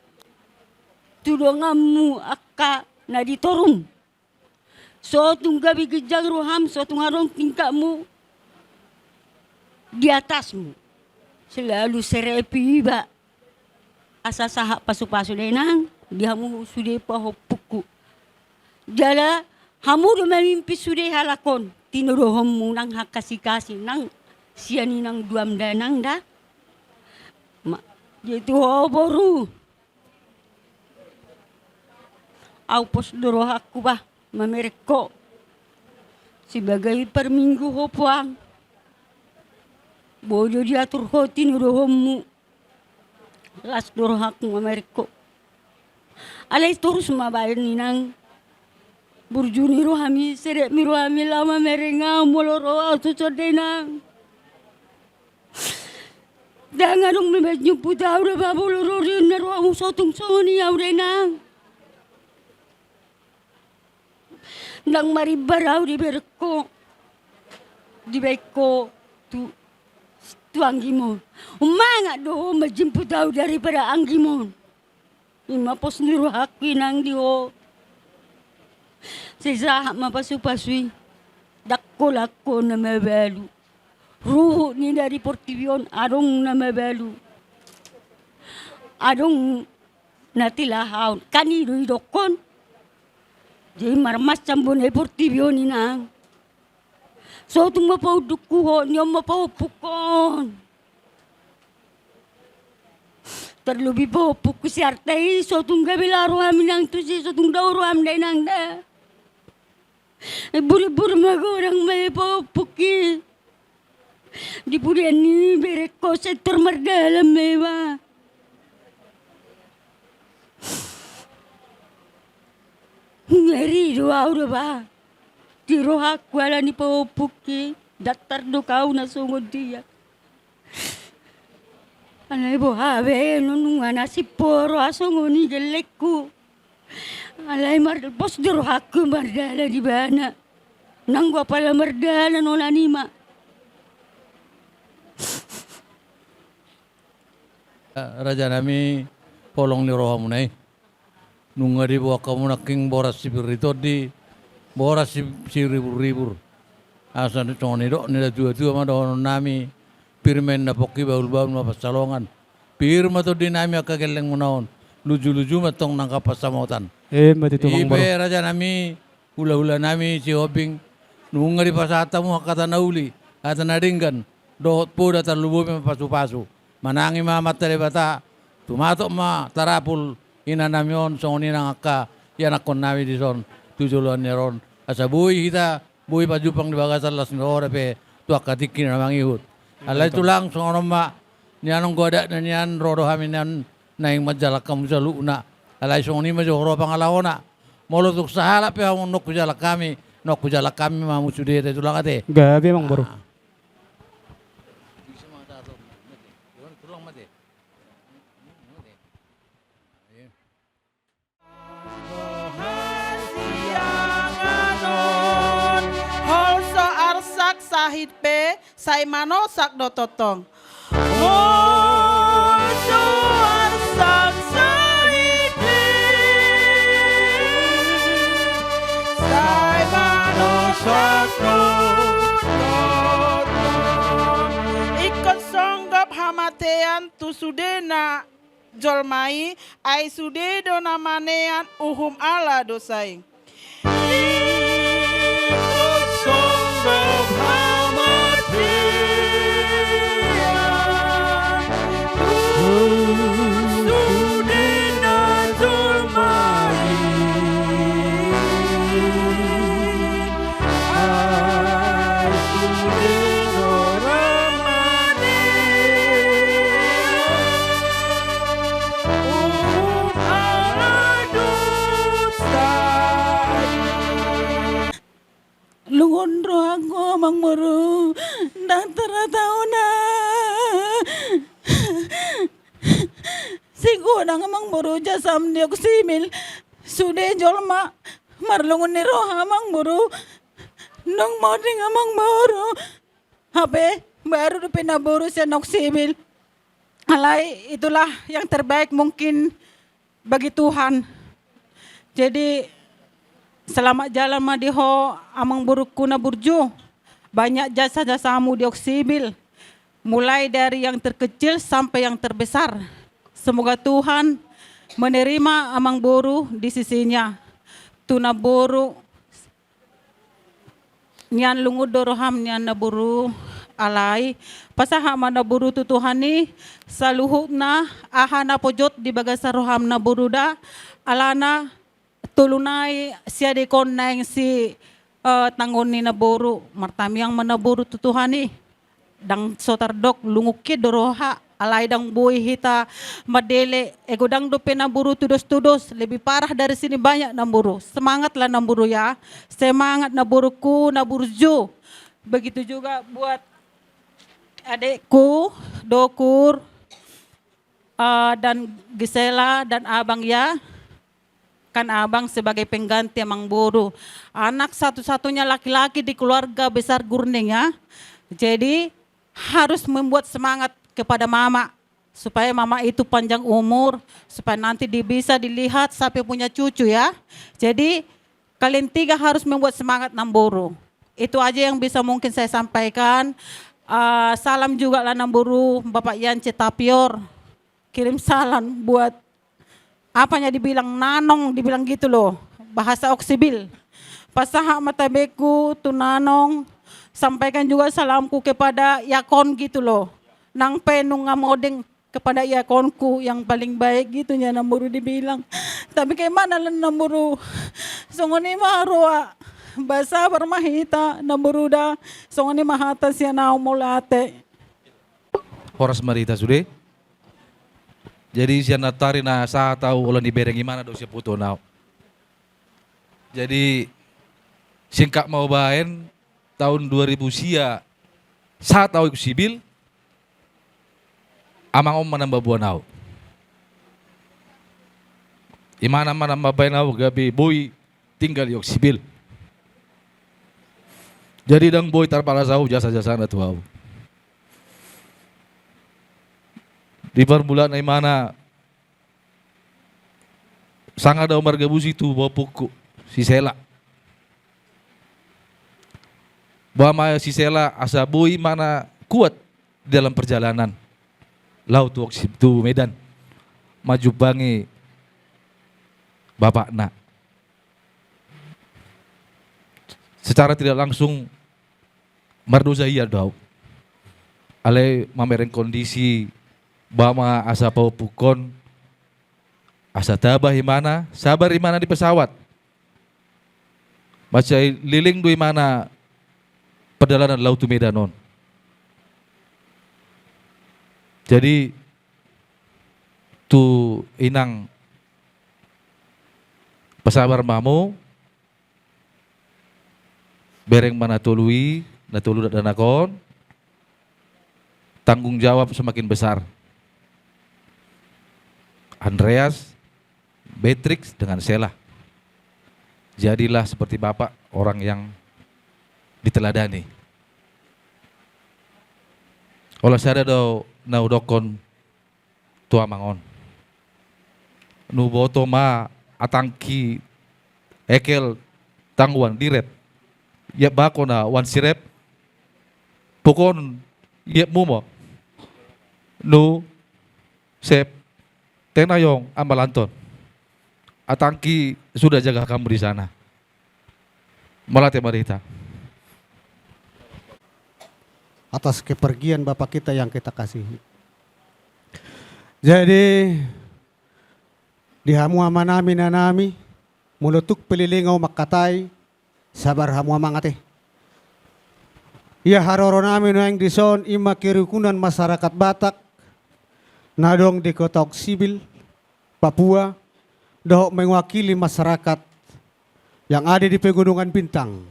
Tudongamu akka na ditorum. So tunggabi gijang roham so tungarong tingkakmu. Di atasmu selalu serepi ba asa sahak pasu-pasu denang dia hamu sude pahopuku jala hamu do mamimpi sude halakon tinurohom nang hakasi-kasi nang siani nang duam danang da ma jitu hoboru au pos doro aku bah mamereko sebagai perminggu hopuang bojo diatur hotin rohommu las dorhak Ameriko alay terus mabayar ninang burjuni rohami sere mirohami lama merenga moloro atu denang dangan dong membaju puta udah babolo rin na rohamu sotung soni aurenang nang maribarau di berko di beko tu anggimon. Umanga do majemput tahu daripada anggimon. Ima pos niru haki nang dio. Sesa mapasu-pasui. Dakko lakko na mabalu. Ruhu ni dari Portivion adong na mabalu. Adong natilahaw kaniro idokon. Jadi marmas cambon eportibyo ni nang. So tung mapaudukuhon, yung mapaupukon. Terlebih popuk si artai, so tung gabilaro amin nang tu si, so tung dauro amin nang da. Buru-buru magorang may popuki. Di purian ni bereko sektor mardalam mewa. Ngeri doa udah ba. Di rohak wala ni popuki. Datar do kau na sungod dia. Alay bo habe nunungan na si poro asungod ni gelekku. Alay mardal pos di rohak ko mardala di bana. Nang gua pala mardala nona nima. Raja nami polong ni roha munai. Nungari bawa kamu naking boras sibirito di boras siribur-ribur. Asan itu dok nila dua ma dono nami pirmen na poki baul-baul ma pasalongan. Pirma to di nami akageleng munaon. Luju-luju matong nangka pasamotan. Mati tumang Ibe raja nami hula-hula nami si hobing nungari pasata mo kata nauli ata naringgan dohot po data lububi mapasu-pasu. Manangi mamat bata tumatok ma tarapul ina namyon songoni nang akka yan akon nami di son tujuluan neron asa buhi kita buhi pajupang di bagasan las ngore pe tuak katikin na mangihut alay tulang songonom ma nianong goda na niyan rodo hamin nan naing majalak kamu sa luna alay songoni ma johoro pangalawona molotok sahala pe hamon nok kujalak kami mamusudete tulang ate Gabi mang bro. Holso arsak sahid pe say mano sak dototong. Holso arsak sahid pe say mano sak dototong. Ikut songgap hamatean tu sudena jolmai ai sude do namanean uhum ala dosai. Lungon rohango mang moro dang taratao na sigo nang mang moro jasam ni ako simil sude jolma marlungon ni roha mang moro nong morning amang moro hape baru do pinaboro siya nok simil alay itulah yang terbaik mungkin bagi Tuhan jadi selamat jalan madiho amang burukku na burju. Banyak jasa-jasamu di Oksibil. Mulai dari yang terkecil sampai yang terbesar. Semoga Tuhan menerima amang boru di sisinya. Tuna boru nyan lungud doroham nyan na boru alay. Pasahama na boru tu Tuhani saluhut na ahana pojot di bagasa roham na boruda alana tulunay siya di kon na yung si tangon ni naboro martami ang manaboro tutuhani dang sotardok lungukid doroha alay dang buhay hita madele egodang do pinaburo tudos-tudos lebih parah dari sini banyak namburo semangat lah namburo ya semangat naburuku naburjo begitu juga buat adekku Dokur dan Gisela dan abang ya kan abang sebagai pengganti amang buru. Anak satu-satunya laki-laki di keluarga besar Gurning ya. Jadi harus membuat semangat kepada mama. Supaya mama itu panjang umur. Supaya nanti bisa dilihat sampai punya cucu ya. Jadi kalian tiga harus membuat semangat Namburu. Itu aja yang bisa mungkin saya sampaikan. Salam juga lah Namburu Bapak Yance Tapior. Kirim salam buat apanya dibilang nanong, dibilang gitu loh, bahasa Oksibil. Pasaha matabeku tu nanong, sampaikan juga salamku kepada Yakon gitu loh. Nang penung ngamodeng kepada Yakonku yang paling baik gitu nya namuru dibilang. Tapi kayak mana lah namuru, songoni marua, basa bermahita namuru da, songoni mahata siya na umulate. Horas marita sudah. Jadi siya natari na sa tahu ulan di bereng gimana do siya puto now. Jadi singkat mau bahen tahun 2000 sia sa tahu sibil amang om manamba buah nau. Imana manamba bahen nau gabi boy tinggal yok sibil. Jadi dang boy tarpala sau jasa-jasa na tuau. Di perbulan ay mana sanga daw margabusi tu bapuku si Sela. Bahwa si Sela asa boy mana kuat dalam perjalanan. Laut tu Medan. Maju bangi bapak nak. Secara tidak langsung mardosa iya daw. Ale mamereng kondisi bama asa pau pukon, asa tabah imana, sabar imana di pesawat. Macai liling do imana perjalanan Laut Medanon. Jadi tu inang pesabar mamu bereng mana tului, na tulu dan nakon, tanggung jawab semakin besar. Andreas, Beatrix dengan Sela. Jadilah seperti bapak, orang yang diteladani. Olah sada do naudokon tua mangon. Nuboto ma atangki ekel tangguan diret. Ya bako na wan sirep. Pokon ya mumo. Nu sep tenayong amalanton. Atangki sudah jaga kamu di sana. Malate marita. Atas kepergian Bapak kita yang kita kasihi. Jadi di hamu amanami nanami mulutuk pelilingau makatay sabar hamu amangate. Ia haroro nami no yang dison ima kerukunan masyarakat Batak nadong di kota Oksibil, Papua, doh mewakili masyarakat yang ada di Pegunungan Bintang,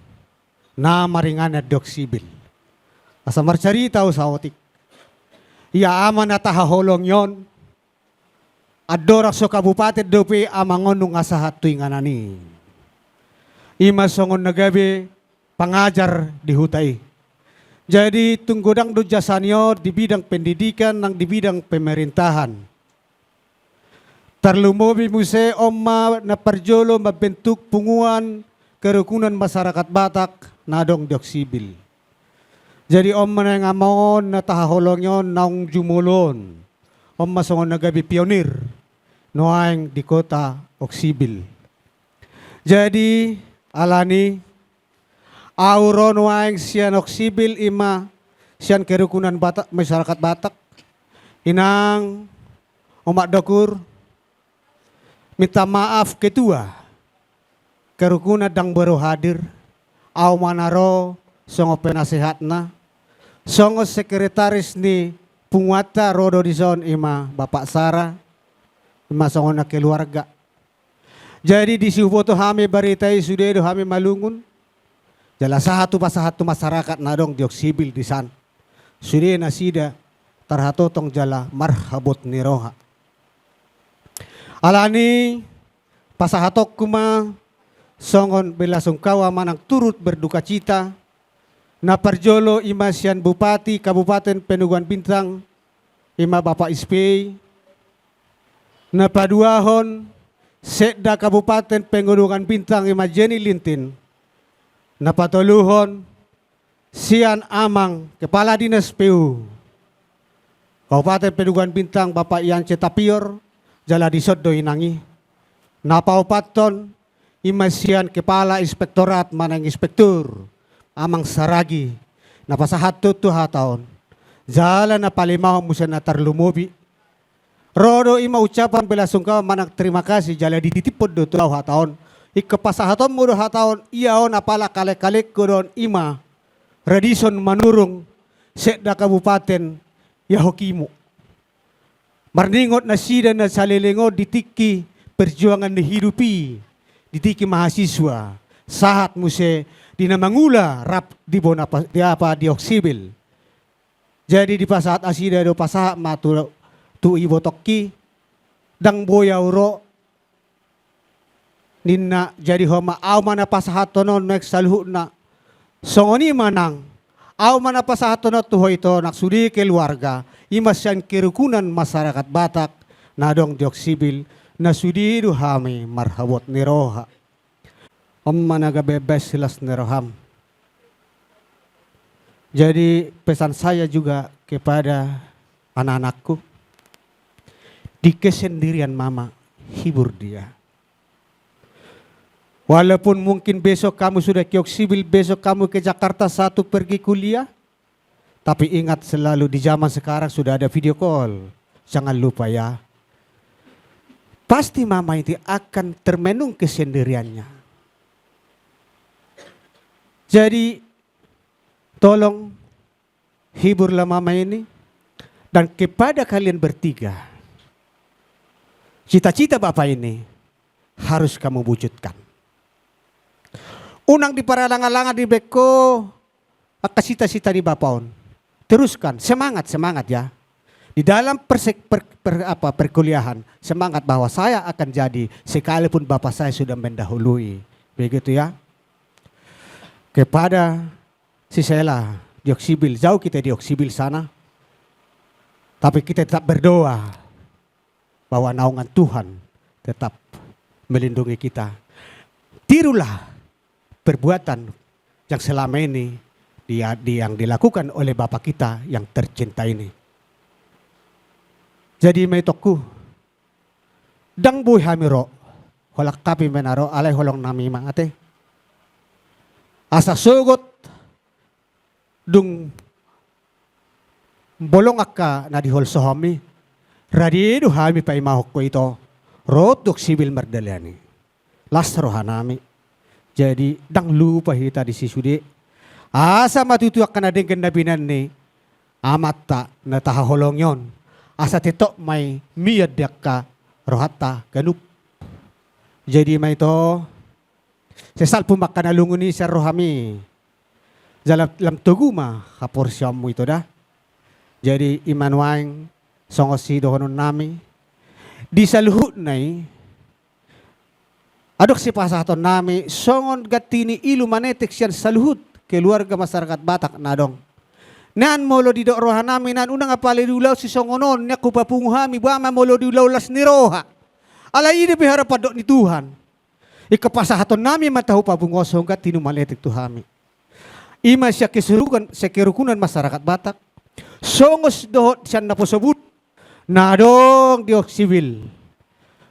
na maringana Oksibil. Asa marcarita usawotik. Ia aman at haholong yon, adorak so kabupaten dope amangon nung asahat tuinganani. Ima songon nagabi pangajar di hutai. Jadi tunggodang do jasanyo di bidang pendidikan nang di bidang pemerintahan. Terlumobi muse omma na perjolo membentuk punguan kerukunan masyarakat Batak nadong di Oksibil. Jadi omma na ngamon na tahaholong yon naung jumulon. Omma songon nagabi pionir noaing di kota Oksibil. Jadi alani auron waing sian Oksibil ima sian kerukunan Batak masyarakat Batak inang omak dokur minta maaf ketua kerukunan dang baru hadir au manaro songo penasehatna songo sekretaris ni punguata rodo dison ima Bapak Sara ima songo na keluarga. Jadi di suboto hami baritai sudedo hami malungun jala satu masyarakat nadong di Oksibil di san. Sudah nasida tarhatotong jala marhabot ni roha. Alani pasahatok kuma songon belasungkawa manang turut berduka cita. Na perjolo ima sian Bupati Kabupaten Pegunungan Bintang ima Bapak Ispey. Na paduahon Sekda Kabupaten Pegunungan Bintang ima Jenny Lintin. Napatuluhon sian amang Kepala Dinas PU Kabupaten Pegunungan Bintang Bapak Ian Cetapior jala disod do inangi Napaupaton imasian kepala inspektorat manang inspektur amang saragi napasahat tu 2 tahun. Jalan na palimaw mo siya na tarlumubi. Rodo ima ucapan belasungkawa manang terima kasih jala dititipod do 2 tahun. Ikapasahaton mo do 2 tahun iyaw na pala kalik-kalik ko doon ima radison manurung sedda kabupaten Yahukimo. Marningot na sida na salilingo ditiki perjuangan dihidupi ditiki mahasiswa sahat mo siya di na mangula rap di bona di apa di oksibil. Jadi di pasahat asida do pasahat matu tu ibotokki dang boyaw ro ninna jadi homa aw mana pasahat tono nek salhu na songoni manang aw mana pasahat tono tuho ito naksudi keluarga imasyan kerukunan masyarakat Batak nadong di oksibil na sudiru hami marhabot ni roha. Managa bebas silas neroham. Jadi pesan saya juga kepada anak-anakku, di kesendirian mama, hibur dia. Walaupun mungkin besok kamu sudah ke Oksibil, besok kamu ke Jakarta satu pergi kuliah, tapi ingat selalu di zaman sekarang sudah ada video call. Jangan lupa ya. Pasti mama itu akan termenung kesendiriannya. Jadi tolong hiburlah mama ini dan kepada kalian bertiga. Cita-cita Bapak ini harus kamu wujudkan. Unang di paralangan-langan di beko cita-cita di Bapak. Teruskan, semangat ya. Di dalam perkuliahan semangat bahwa saya akan jadi sekalipun Bapak saya sudah mendahului. Begitu ya. Kepada si Sela di Oksibil, jauh kita di Oksibil sana. Tapi kita tetap berdoa bahwa naungan Tuhan tetap melindungi kita. Tirulah perbuatan yang selama ini yang dilakukan oleh Bapak kita yang tercinta ini. Jadi metokku dang buhay hamiro holak kapi menaro alay holong nami ate. Asa sugot dung bolong akka na dihol sohami radido hami pa imahok ko ito rotok sibil merdaliani lasro hanami jadi dang lupa hita di sisude asa matutuak ka na din gandabinan ni amat ta na tahaholong yon asa titok may miyad ka rohata ganup jadi may to sesal pumak na lunguni sa rohami lam tuguma kaporsyon mo ito dah. Jadi imanwaing songosi dohonon nami. Di saluhut nai adok si pasaton nami songon gatini ilu manetik siyan saluhut keluarga masyarakat Batak nadong. Nan molo di dok roha nami nan unang apali dulaw si songonon nya kupapunguhami bama molo di ulaw las ni roha. Alay ini biharapan dok ni Tuhan. Ikapasahaton nami matahu pabungosong gatinu manetik tuhami. Ima siya kerukunan masyarakat Batak. Songos dohot siya naposabut. Nadong di Oksibil.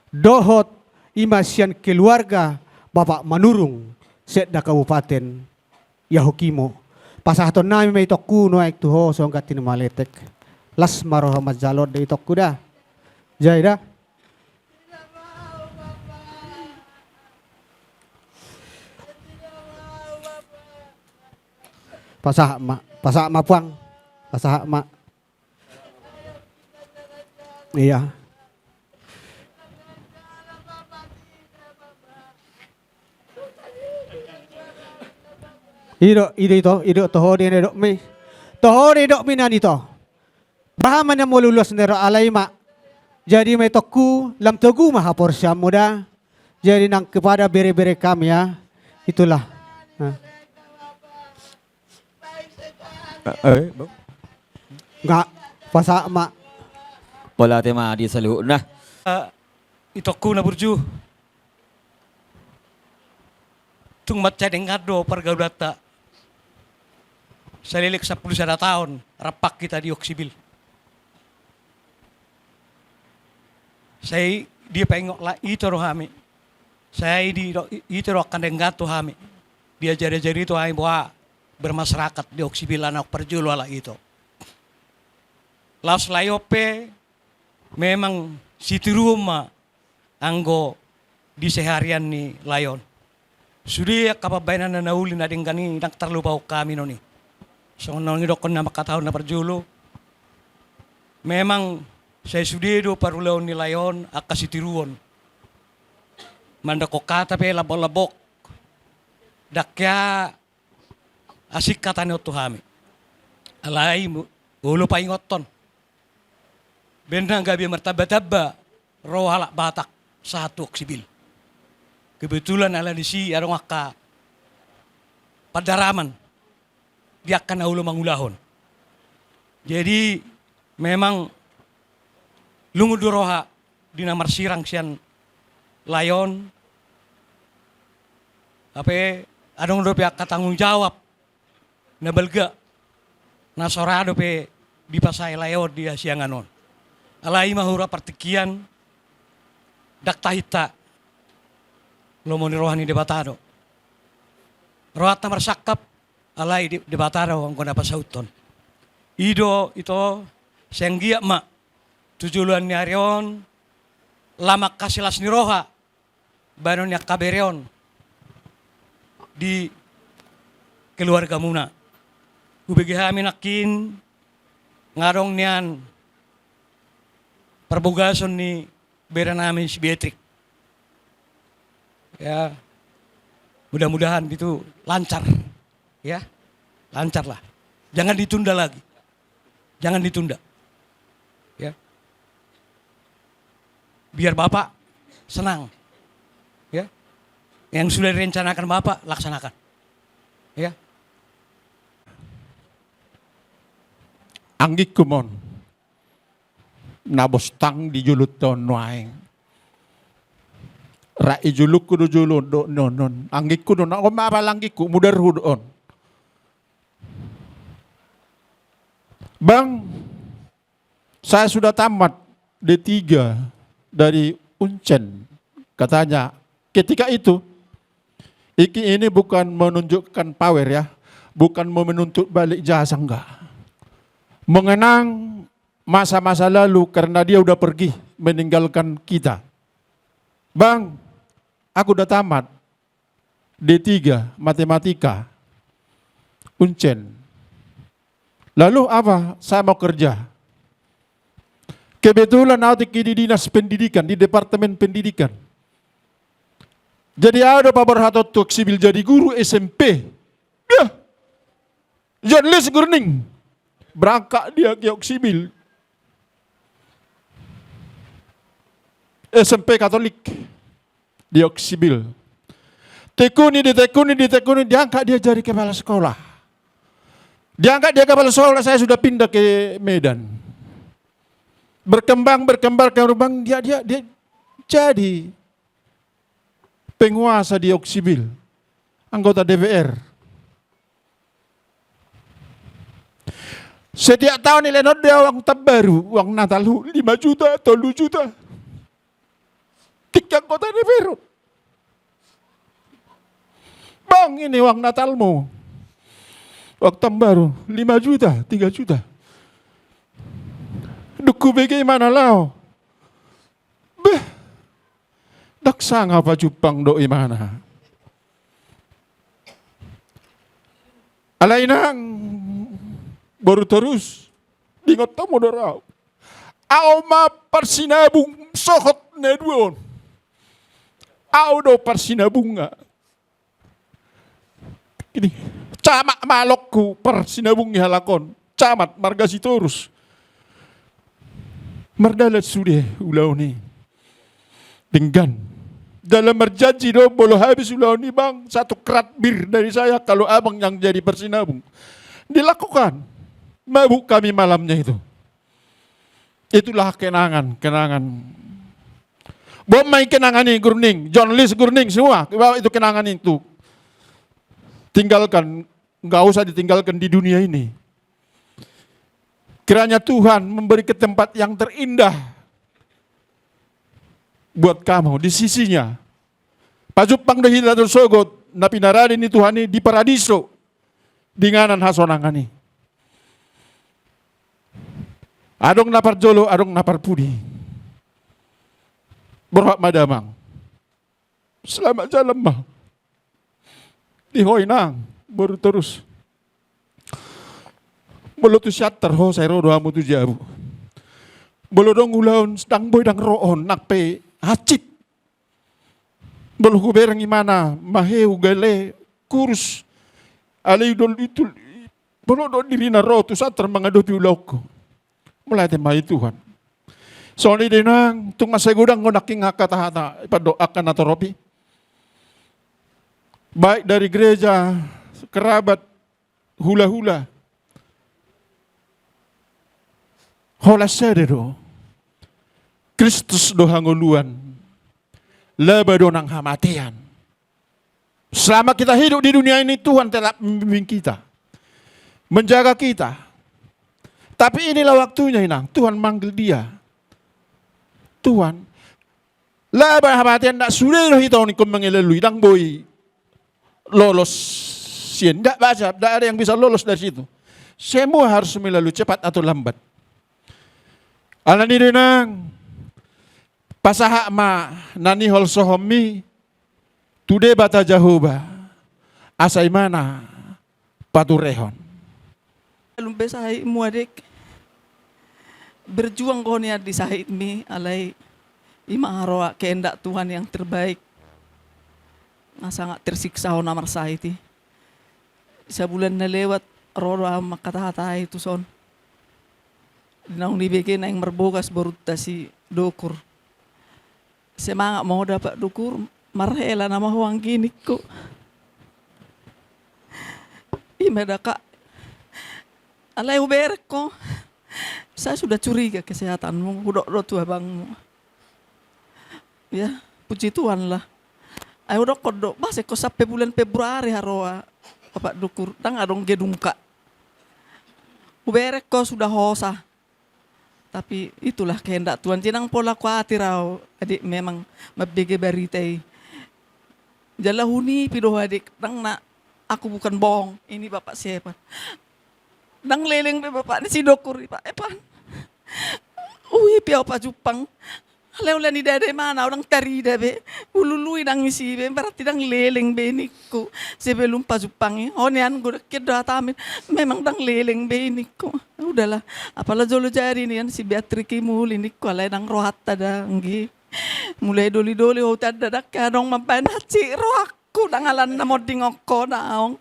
Dohot ima siya keluarga Bapak Manurung. Sedda Kabupaten Yahukimo. Pasahaton namin may itokku no ay tuho songgat tinumaletek. Las maroha majalod da itokku da. Jai da. Pasah ma puang, pasah ma. Iya. Ido toho di dok mi. Toho di dok mi nan ito. Bahaman na mo lulos nero alay ma. Jadi may tokku lam togu mahapor siya muda. Jadi nang kepada bere-bere kami ya. Itulah. Enggak, pasa mak. Wala tema di saluhut na. Itokku na burju. Tung matca dengado pergaudata. Salilik 10 tahun rapak kita di Oksibil. Saya dia pengok lah itu rohami. Saya itu akan dengar tuh kami. Dia jari-jari itu kami bahwa bermasyarakat di Oksibil anak perjulu ala itu. Laos layope memang situ rumah anggo di seharian ni layon. Sudah kapabayan na nauli na din gani nak terlupa kami noni. So nong idokon na makataon na perjulu. Memang saya sudah do parulaon ni layon akasitiruon. Mandako kata pe labok-labok. Dakya asik kata ni oto kami. Alay ulo pa ingoton. Benda gabi martaba-taba roh halak batak satu Oksibil. Kebetulan ala di si arong akka padaraman dia akan ulo mangulahon. Jadi memang lungu duroha di namar sirang sian layon apa adong do pihak tanggung jawab na belga na sorado pe di pasai layon di sianganon alai mahura partikian dak tahita lomoni rohani debatado rohat namar sakap alai debatado ang kona pasauton ido ito senggia ma tujuan ni arion lama kasilas ni roha banon yak kabereon di keluarga muna. Ubegi kami nakin ngarong nian perbugason ni bera namin si Beatrix. Ya, mudah-mudahan itu lancar, ya, lancar lah. Jangan ditunda lagi, jangan ditunda, ya. Biar Bapak senang, ya. Yang sudah direncanakan Bapak laksanakan, ya. Anggik kumon, nabostang di julut ton waeng. Rai juluk kudu julun do non. Anggik kudu na o mabalanggik ku mudar hudon. Bang, saya sudah tamat D3 dari Uncen. Katanya, ketika itu, ini bukan menunjukkan power ya, bukan mau menuntut balik jasa enggak. Mengenang masa-masa lalu karena dia udah pergi meninggalkan kita. Bang, aku udah tamat D3 matematika Uncen. Lalu apa? Saya mau kerja. Kebetulan aku di dinas pendidikan, di departemen pendidikan. Jadi ada Pak Berhatot Oksibil jadi guru SMP. Ya, jurnalis gurning. Berangkat dia ke Oksibil. SMP Katolik di Oksibil. Tekuni, diangkat dia jadi kepala sekolah. Diangkat dia kepala sekolah, saya sudah pindah ke Medan. Berkembang dia jadi penguasa di Oksibil, anggota DPR. Setiap tahun nilai not dia uang terbaru, uang Natal 5 juta atau 10 juta. Tiga anggota DPR. Bang, ini uang Natalmu. Uang terbaru 5 juta, 3 juta. Duku bagaimana lau? Beh, dak sanga apa Jepang doi mana? Alainang baru terus dingot tamu dorau. Auma persinabung sohot neduon. Audo persinabunga. Ini camat malokku persinabungi halakon. Camat marga sitorus. Mardalat sudah ulau ni. Dengan dalam berjanji do bolo habis ulau ni bang satu kerat bir dari saya kalau abang yang jadi persinabung. Dilakukan. Mabuk kami malamnya itu. Itulah kenangan. Bom main kenangan ini Gurning, jurnalis Gurning semua, itu kenangan itu. Tinggalkan, nggak usah ditinggalkan di dunia ini. Kiranya Tuhan memberi ke tempat yang terindah buat kamu di sisinya. Pajupang dahil na sogot na pinarali ni Tuhan ni di paradiso dinganan hasonangan ni. Adong naparjolo, adong naparpudi. Berhak madamang. Selamat jalan mah. Dihoy nang, baru terus. Bolo tu syatter ho saya rodo amu tu jabu. Bolo dong ulaun sedang boy dang roon nakpe hacit. Bolo ku berang imana maheu gale kurus. Alay dol itu bolo do diri na ro tu syatter mengadopi ulauku. Mulai temai Tuhan. Soalnya din nang tung masagudang ko naking hakata-hata ipadoakan na toropi. Baik dari gereja, kerabat, hula-hula. Hola sedero. Kristus do hangoluan. Leba do nang hamatian. Selama kita hidup di dunia ini Tuhan telah membimbing kita. Menjaga kita. Tapi inilah waktunya inang. Tuhan manggil dia. Tuhan. Leba hamatian nak sudah hitau ni kau mengelalui. Dang boy. Lolos sien. Tidak baca. Tidak ada yang bisa lolos dari situ. Semua harus melalui cepat atau lambat. Alam ni nang pasahak ma nani hol sohomi tude bata jahuba asai mana paturehon. Lumbe sahai muadek berjuang konia di sahid mi alai ima haroa kehendak Tuhan yang terbaik. Nah sangat tersiksa ho namar sahiti. Sebulan na lewat roda makata-hata itu son. Nang dibikin yang merbogas berutta si dokur. Semangat mau dapat dokur, marhela nama huang gini kok. Imeda kak, alai uber kok. Saya sudah curiga kesehatanmu, udah tua bangmu. Ya, puji Tuhan lah. Ayo udah kodok, masih kok sampai bulan Februari haroa, bapak dokur, tang adong gedungka. Uber kok sudah hosa. Tapi itulah kehendak Tuhan. Jangan pola khawatir adik memang mabege baritai. Jala huni pido adik dang nak aku bukan bohong. Ini bapak siapa? Dang leleng be bapak ni si dokur pak epan. Piau pak Jupang. Leulan ni dade mana orang tari dabe. Ulului dang isi be berarti dang leleng be niku. Sebelum pak Jupang ni. Onian gua kedah tamin. Memang dang leleng be niku. Udahlah, apalah jolo jari ni si Beatriki muli ni ko alay nang rohat tada nggi. Mulai doli-doli ho tada dak kadong mampain haci rohakku dangalan na moding ko naong.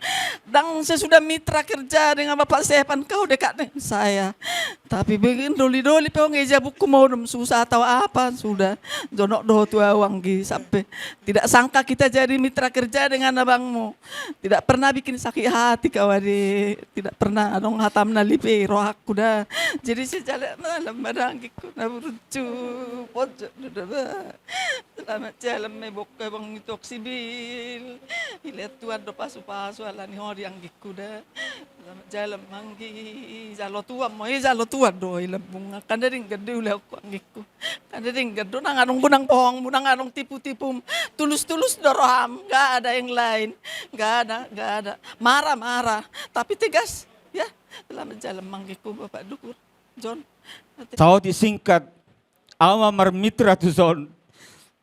Dang saya sudah mitra kerja dengan Bapak Sepan kau dekat dengan saya. Tapi begin doli-doli pe ngeja buku mau susah atau apa sudah jonok doh tua wanggi sampai tidak sangka kita jadi mitra kerja dengan abangmu. Tidak pernah bikin sakit hati kau adik. Tidak pernah adong hatam nalipe rohakku dah. Jadi saya jalan malam badangkiku na berucu pojok dah. Selamat jalan mebok bang itu oksibil. Lihat tuan do pasu-pasu alani hori yang gikuda. Selamat jalan manggi jalo tua mo jalo tua do ilang bunga kadaring gede ulah aku anggiku. Kadaring gede nang anong bunang pohong bunang anong tipu-tipu tulus-tulus doroham gak ada yang lain. Gak ada. Marah-marah tapi tegas ya. Selamat jalan manggiku Bapak Dukur John. Tahu disingkat ama marmitra tu son.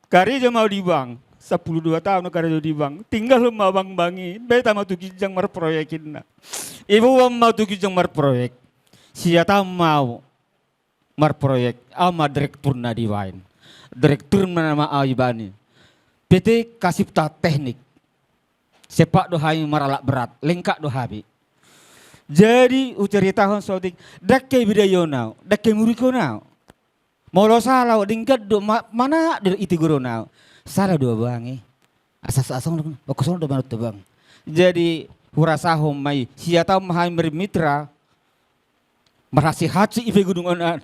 Karija mau di bang, 12 tahun karija di bang. Tinggal mau bang bangi, beta mau tu kijang mar proyekin na. Ibu mau tu kijang mar proyek. Siapa mau mar proyek, ama direktur na di wain. Direktur nama Aibani. PT kasih ta teknik. Sepak do hai maralak berat, lengkap do habi. Jadi ucari tahun sotik, dakke bidayonau, dakke murikonau. Molo salah dingkat do mana do iti guru nau. Salah dua bangi. Asas-asang bakosong do manut bang. Jadi hurasaho mai siata mahai mitra marhasi haji ibe gunung onan.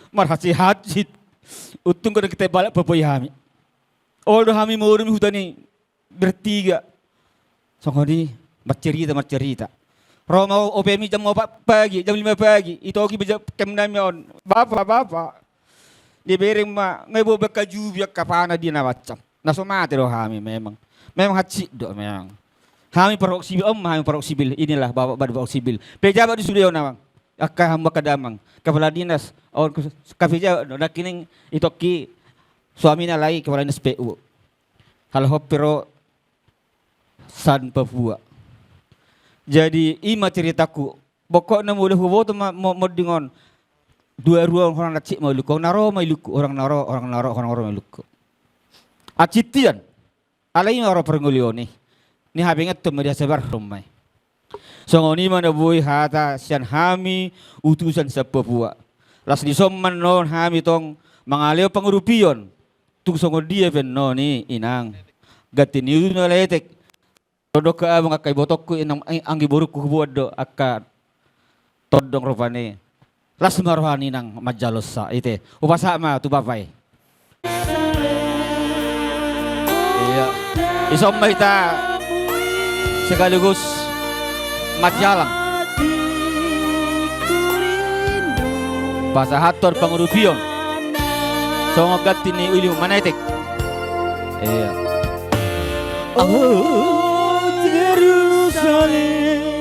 Marhasi haji utung kada kita balik papoy hami. All do hami maurum hutani bertiga. Songoni bercerita. Roma OPMI jam 4 pagi, jam 5 pagi. Itu oki beja kemnamion. Bapak. Di bereng ma ngebo bekaju biak kapana di na macam. Naso mati do kami memang. Memang hati do memang. Kami perok sibil kami perok sibil. Inilah bapak perok sibil. Pejabat di studio nawang. Akka hamba kadamang. Kepala dinas. Or kapeja nak kining itoki suami na lagi kepala dinas PU. Kalau pero San Papua. Jadi ima ceritaku. Pokoknya mulai hubo tu mau dengon dua orang nacik mau luku, orang naro mau luku. Acitian, alai orang perngulio ni habingat tu media sebar rumai. So ngoni mana boy hata sian hami utusan sa Papua. Las di somman non hami tong mangaleo pangurupion. Tung songo dia ben no ni inang. Gati niu na letek. Todo ka mga kay botok ko inang anggi buruk ko buat do akka todong rupane. Las marohani nang majalos sa ite. Upasama tu bapay. Iya. Isomay ta sekaligus matyalang. Pasahator pangurupion. Songogat tini uliw manetik. Iya. Oh, Jerusalem.